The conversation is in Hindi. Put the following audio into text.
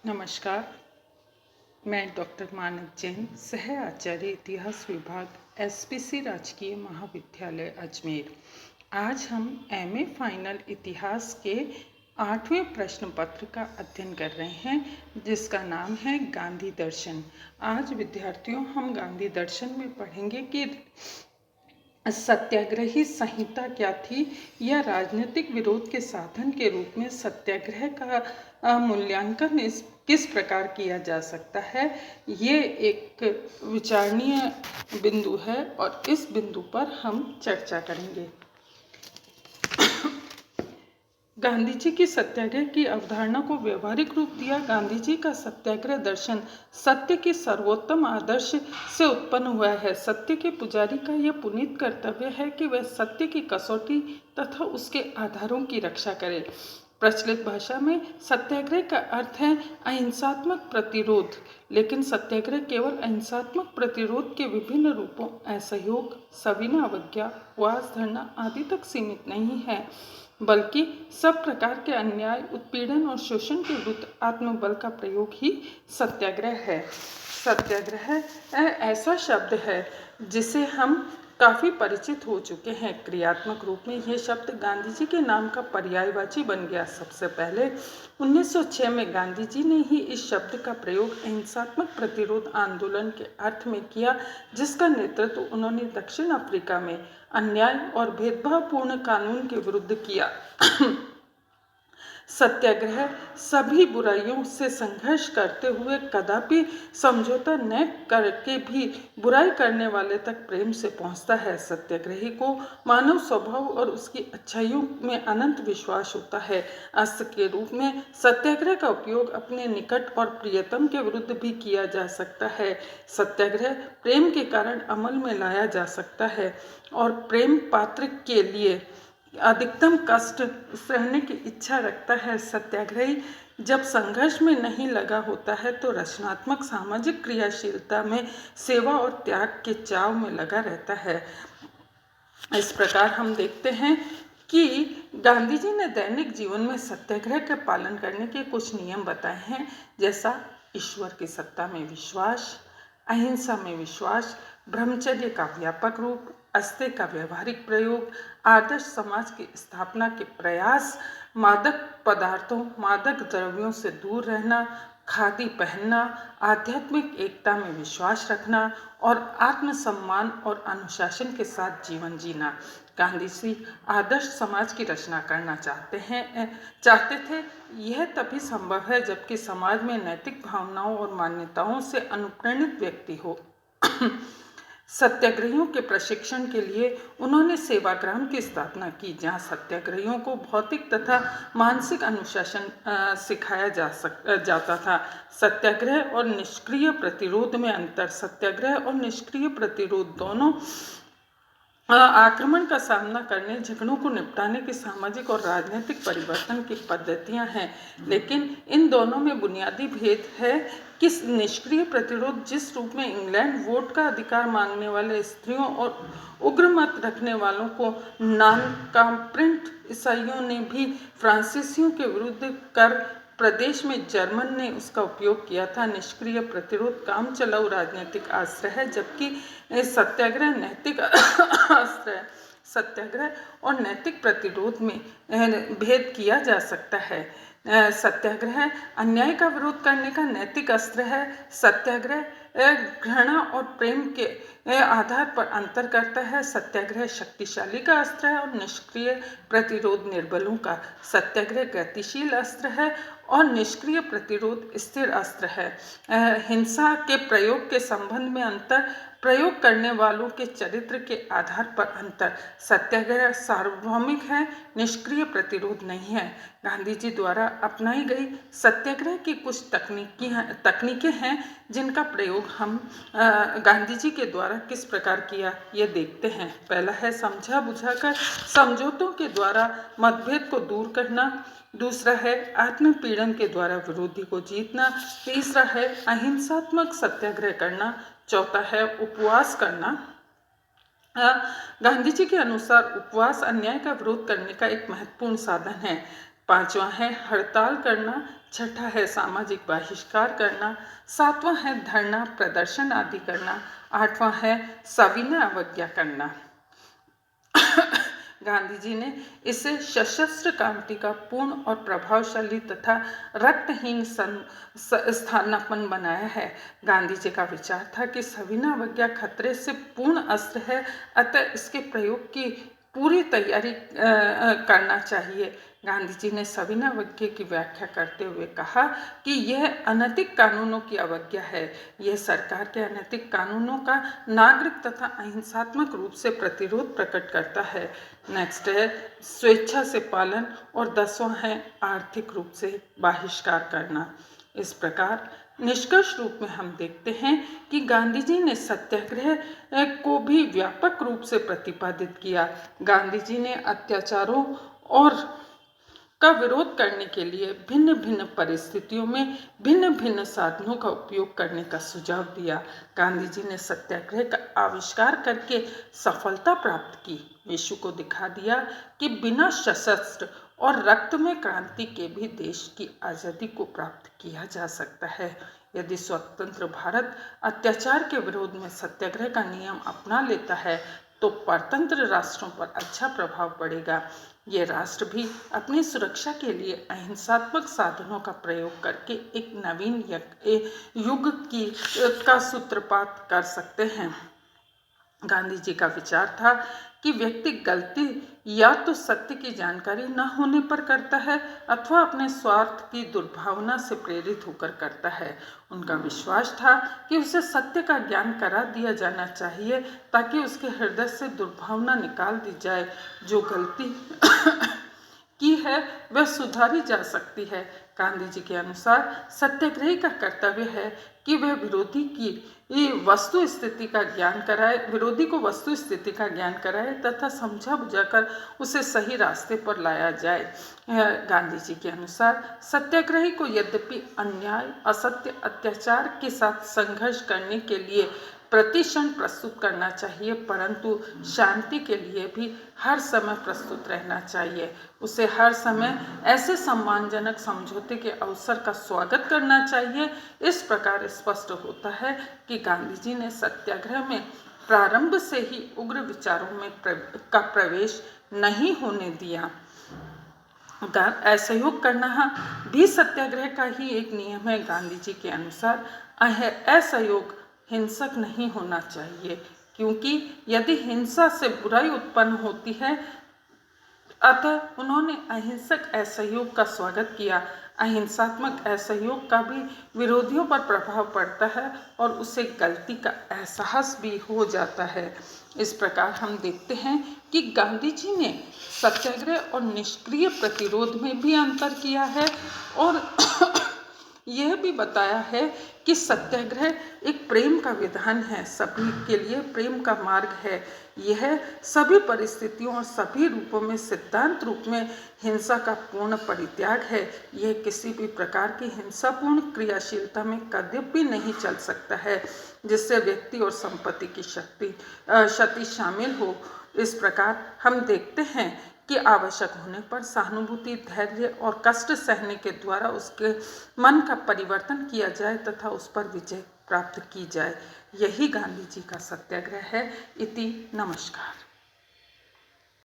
नमस्कार। मैं डॉक्टर मानक जैन, सह आचार्य इतिहास विभाग एसपीसी राजकीय महाविद्यालय अजमेर। आज हम एमए फाइनल इतिहास के 8वें प्रश्न पत्र का अध्ययन कर रहे हैं, जिसका नाम है गांधी दर्शन। आज विद्यार्थियों हम गांधी दर्शन में पढ़ेंगे कि सत्याग्रही संहिता क्या थी या राजनीतिक विरोध के साधन के रूप में सत्याग्रह का मूल्यांकन किस प्रकार किया जा सकता है। ये एक विचारणीय बिंदु है और इस बिंदु पर हम चर्चा करेंगे। गांधी जी की सत्याग्रह की अवधारणा को व्यवहारिक रूप दिया। गांधी जी का सत्याग्रह दर्शन सत्य के सर्वोत्तम आदर्श से उत्पन्न हुआ है। सत्य के पुजारी का यह पुनीत कर्तव्य है कि वह सत्य की कसौटी तथा उसके आधारों की रक्षा करे। प्रचलित भाषा में सत्याग्रह का अर्थ है अहिंसात्मक प्रतिरोध, लेकिन सत्याग्रह केवल अहिंसात्मक प्रतिरोध के विभिन्न रूपों असहयोग, सविनय अवज्ञा, उपवास धरना आदि तक सीमित नहीं है, बल्कि सब प्रकार के अन्याय, उत्पीड़न और शोषण के विरुद्ध आत्मबल का प्रयोग ही सत्याग्रह है। सत्याग्रह ऐसा शब्द है जिसे हम काफ़ी परिचित हो चुके हैं। क्रियात्मक रूप में यह शब्द गांधी जी के नाम का पर्यायवाची बन गया। सबसे पहले 1906 में गांधी जी ने ही इस शब्द का प्रयोग अहिंसात्मक प्रतिरोध आंदोलन के अर्थ में किया, जिसका नेतृत्व उन्होंने दक्षिण अफ्रीका में अन्याय और भेदभावपूर्ण कानून के विरुद्ध किया। सत्याग्रह सभी बुराइयों से संघर्ष करते हुए कदापि समझौता न करके भी बुराई करने वाले तक प्रेम से पहुंचता है। सत्याग्रही को मानव स्वभाव और उसकी अच्छाइयों में अनंत विश्वास होता है। अस्त्र के रूप में सत्याग्रह का उपयोग अपने निकट और प्रियतम के विरुद्ध भी किया जा सकता है। सत्याग्रह प्रेम के कारण अमल में लाया जा सकता है और प्रेम पात्र के लिए अधिकतम कष्ट सहने की इच्छा रखता है। सत्याग्रही जब संघर्ष में नहीं लगा होता है तो रचनात्मक सामाजिक क्रियाशीलता में, सेवा और त्याग के चाव में लगा रहता है। इस प्रकार हम देखते हैं कि गांधी जी ने दैनिक जीवन में सत्याग्रह के पालन करने के कुछ नियम बताए हैं, जैसा ईश्वर की सत्ता में विश्वास, अहिंसा में विश्वास, ब्रह्मचर्य का व्यापक रूप, अस्त्य का व्यवहारिक प्रयोग, आदर्श समाज की स्थापना के प्रयास, मादक पदार्थों, मादक द्रव्यों से दूर रहना, खादी पहनना, आध्यात्मिक एकता में विश्वास रखना और आत्मसम्मान और अनुशासन के साथ जीवन जीना। गांधी जी आदर्श समाज की रचना करना चाहते थे। यह तभी संभव है जबकि समाज में नैतिक भावनाओं और मान्यताओं से अनुप्राणित व्यक्ति हो। सत्याग्रहियों के प्रशिक्षण के लिए उन्होंने सेवाग्राम की स्थापना की, जहां सत्याग्रहियों को भौतिक तथा मानसिक अनुशासन सिखाया जाता था। सत्याग्रह और निष्क्रिय प्रतिरोध में अंतर। सत्याग्रह और निष्क्रिय प्रतिरोध दोनों आक्रमण का सामना करने, झगड़ों को निपटाने की सामाजिक और राजनीतिक परिवर्तन की पद्धतियां हैं, लेकिन इन दोनों में बुनियादी भेद है कि निष्क्रिय प्रतिरोध जिस रूप में इंग्लैंड वोट का अधिकार मांगने वाले स्त्रियों और उग्र मत रखने वालों को नॉन कॉम्प्रेंट ईसाइयों ने भी फ्रांसीसियों के विरुद्ध कर प्रदेश में जर्मन ने उसका उपयोग किया था। निष्क्रिय प्रतिरोध काम चलाऊ राजनीतिक अस्त्र है, जबकि सत्याग्रह नैतिक अस्त्र है। सत्याग्रह और नैतिक प्रतिरोध में भेद किया जा सकता है। सत्याग्रह अन्याय का विरोध करने का नैतिक अस्त्र है। सत्याग्रह घृणा और प्रेम के आधार पर अंतर करता है। सत्याग्रह शक्तिशाली का अस्त्र है और निष्क्रिय प्रतिरोध निर्बलों का। सत्याग्रह गतिशील अस्त्र है और निष्क्रिय प्रतिरोध स्थिर अस्त्र है। हिंसा के प्रयोग के संबंध में अंतर, प्रयोग करने वालों के चरित्र के आधार पर अंतर। सत्याग्रह सार्वभौमिक है, निष्क्रिय प्रतिरोध नहीं है। गांधी जी द्वारा अपनाई गई सत्याग्रह की कुछ तकनीकें हैं, जिनका प्रयोग हम गांधी जी के द्वारा किस प्रकार किया ये देखते हैं। पहला है समझा बुझाकर समझौतों के द्वारा मतभेद को दूर करना। दूसरा है आत्मपीड़न के द्वारा विरोधी को जीतना। तीसरा है अहिंसात्मक सत्याग्रह करना। चौथा है उपवास करना। गांधी जी के अनुसार उपवास अन्याय का विरोध करने का एक महत्वपूर्ण साधन है। 5वां है हड़ताल करना, 6ठा है सामाजिक बहिष्कार करना, 7वां है धरना प्रदर्शन आदि करना, 8वां है सविनय अवज्ञा करना। गांधी जी ने इसे सशस्त्र क्रांति का पूर्ण और प्रभावशाली तथा रक्तहीन स्थानापन्न बनाया है। गांधी जी का विचार था कि सविनय अवज्ञा खतरे से पूर्ण अस्त्र है, अतः इसके प्रयोग की पूरी तैयारी करना चाहिए। गांधी जी ने सविनय अवज्ञा की व्याख्या करते हुए कहा कि यह अनैतिक कानूनों की अवज्ञा है। यह सरकार के अनैतिक कानूनों का नागरिक तथा अहिंसात्मक रूप से प्रतिरोध प्रकट करता है। नेक्स्ट है स्वेच्छा से पालन और 10वां है आर्थिक रूप से बहिष्कार करना। इस प्रकार निष्कर्ष रूप में हम देखते हैं कि गांधी जी ने सत्याग्रह को भी व्यापक रूप से प्रतिपादित किया। गांधी जी ने अत्याचारों और का विरोध करने के लिए भिन्न भिन्न परिस्थितियों में भिन्न भिन्न साधनों का उपयोग करने का सुझाव दिया। गांधी जी ने सत्याग्रह का आविष्कार करके सफलता प्राप्त की, विश्व को दिखा दिया कि बिना सशस्त्र और रक्तमय क्रांति के भी देश की आज़ादी को प्राप्त किया जा सकता है। यदि स्वतंत्र भारत अत्याचार के विरोध में सत्याग्रह का नियम अपना लेता है तो परतंत्र राष्ट्रों पर अच्छा प्रभाव पड़ेगा। ये राष्ट्र भी अपनी सुरक्षा के लिए अहिंसात्मक साधनों का प्रयोग करके एक नवीन युग का सूत्रपात कर सकते हैं। गांधी जी का विचार था कि व्यक्ति गलती या तो सत्य की जानकारी न होने पर करता है अथवा अपने स्वार्थ की दुर्भावना से प्रेरित होकर करता है। उनका विश्वास था कि उसे सत्य का ज्ञान करा दिया जाना चाहिए ताकि उसके हृदय से दुर्भावना निकाल दी जाए। जो गलती की है वह सुधारी जा सकती है। गांधी जी के अनुसार सत्याग्रही का कर्तव्य है कि वह विरोधी को वस्तु स्थिति का ज्ञान कराए तथा समझा बुझाकर उसे सही रास्ते पर लाया जाए। गांधी जी के अनुसार सत्याग्रही को यद्यपि अन्याय, असत्य, अत्याचार के साथ संघर्ष करने के लिए प्रतिक्षण प्रस्तुत करना चाहिए, परंतु शांति के लिए भी हर समय प्रस्तुत रहना चाहिए। उसे हर समय ऐसे सम्मानजनक समझौते के अवसर का स्वागत करना चाहिए। इस प्रकार स्पष्ट होता है कि गांधी जी ने सत्याग्रह में प्रारंभ से ही उग्र विचारों में का प्रवेश नहीं होने दिया। असहयोग करना भी सत्याग्रह का ही एक नियम है। गांधी जी के अनुसार असहयोग हिंसक नहीं होना चाहिए, क्योंकि यदि हिंसा से बुराई उत्पन्न होती है, अतः उन्होंने अहिंसक असहयोग का स्वागत किया। अहिंसात्मक असहयोग का भी विरोधियों पर प्रभाव पड़ता है और उसे गलती का एहसास भी हो जाता है। इस प्रकार हम देखते हैं कि गांधी जी ने सत्याग्रह और निष्क्रिय प्रतिरोध में भी अंतर किया है और यह भी बताया है कि सत्याग्रह एक प्रेम का विधान है, सभी के लिए प्रेम का मार्ग है। यह सभी परिस्थितियों और सभी रूपों में सिद्धांत रूप में हिंसा का पूर्ण परित्याग है। यह किसी भी प्रकार की हिंसापूर्ण क्रियाशीलता में कभी नहीं चल सकता है जिससे व्यक्ति और संपत्ति की क्षति शामिल हो। इस प्रकार हम देखते हैं कि आवश्यक होने पर सहानुभूति, धैर्य और कष्ट सहने के द्वारा उसके मन का परिवर्तन किया जाए तथा उस पर विजय प्राप्त की जाए। यही गांधी जी का सत्याग्रह है। इति नमस्कार।